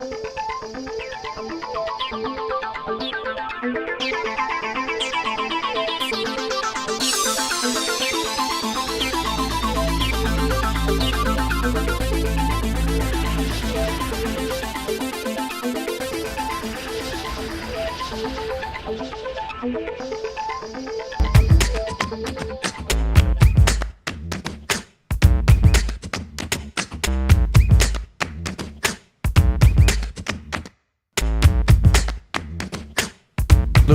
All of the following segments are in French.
Le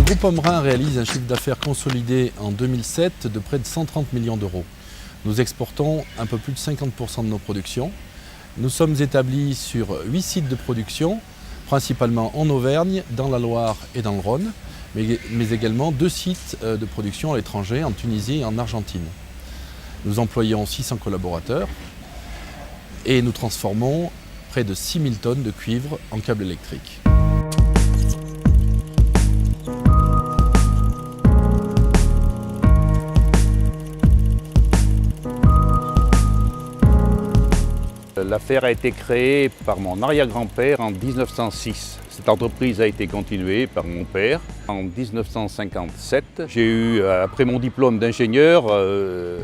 groupe Ombrun réalise un chiffre d'affaires consolidé en 2007 de près de 130 millions d'euros. Nous exportons un peu plus de 50% de nos productions. Nous sommes établis sur 8 sites de production, principalement en Auvergne, dans la Loire et dans le Rhône, mais également 2 sites de production à l'étranger, en Tunisie et en Argentine. Nous employons 600 collaborateurs et nous transformons près de 6000 tonnes de cuivre en câbles électriques. L'affaire a été créée par mon arrière-grand-père en 1906. Cette entreprise a été continuée par mon père en 1957. J'ai eu, après mon diplôme d'ingénieur,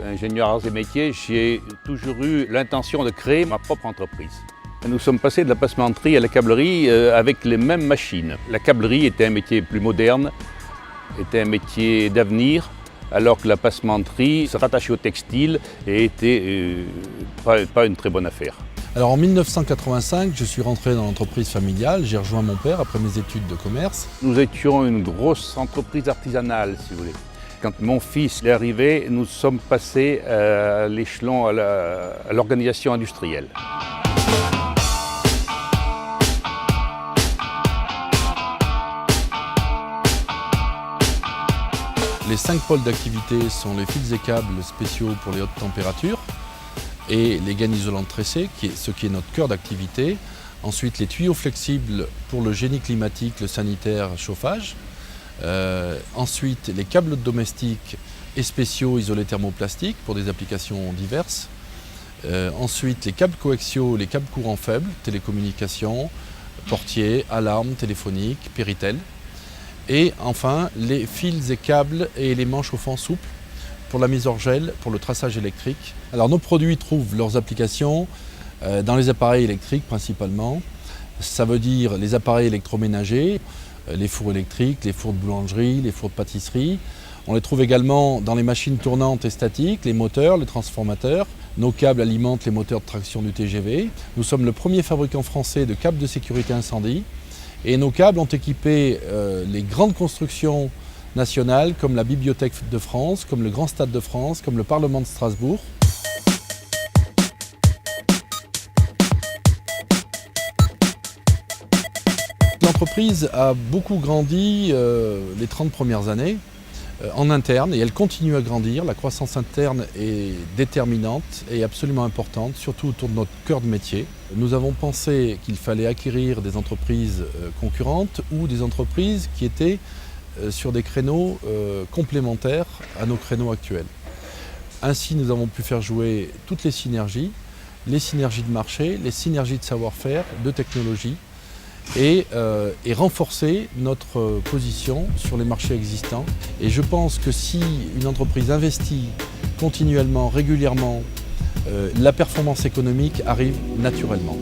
ingénieur arts et métiers, j'ai toujours eu l'intention de créer ma propre entreprise. Nous sommes passés de la passementerie à la câblerie avec les mêmes machines. La câblerie était un métier plus moderne, était un métier d'avenir, alors que la passementerie se rattachait au textile et était pas une très bonne affaire. Alors en 1985, je suis rentré dans l'entreprise familiale, j'ai rejoint mon père après mes études de commerce. Nous étions une grosse entreprise artisanale, si vous voulez. Quand mon fils est arrivé, nous sommes passés à l'échelon, à l'organisation industrielle. Les 5 pôles d'activité sont les fils et câbles spéciaux pour les hautes températures et les gaines isolantes tressées, ce qui est notre cœur d'activité. Ensuite, les tuyaux flexibles pour le génie climatique, le sanitaire, chauffage. Ensuite, les câbles domestiques et spéciaux isolés thermoplastiques pour des applications diverses. Ensuite, les câbles coaxiaux, les câbles courants faibles, télécommunications, portiers, alarmes téléphoniques, Péritel. Et enfin, les fils et câbles et éléments chauffants souples pour la mise hors gel, pour le traçage électrique. Alors nos produits trouvent leurs applications dans les appareils électriques principalement. Ça veut dire les appareils électroménagers, les fours électriques, les fours de boulangerie, les fours de pâtisserie. On les trouve également dans les machines tournantes et statiques, les moteurs, les transformateurs. Nos câbles alimentent les moteurs de traction du TGV. Nous sommes le premier fabricant français de câbles de sécurité incendie. Et nos câbles ont équipé les grandes constructions nationales comme la Bibliothèque de France, comme le Grand Stade de France, comme le Parlement de Strasbourg. L'entreprise a beaucoup grandi les 30 premières années en interne et elle continue à grandir. La croissance interne est déterminante et absolument importante, surtout autour de notre cœur de métier. Nous avons pensé qu'il fallait acquérir des entreprises concurrentes ou des entreprises qui étaient sur des créneaux complémentaires à nos créneaux actuels. Ainsi, nous avons pu faire jouer toutes les synergies de marché, les synergies de savoir-faire, de technologie et renforcer notre position sur les marchés existants. Et je pense que si une entreprise investit continuellement, régulièrement, la performance économique arrive naturellement.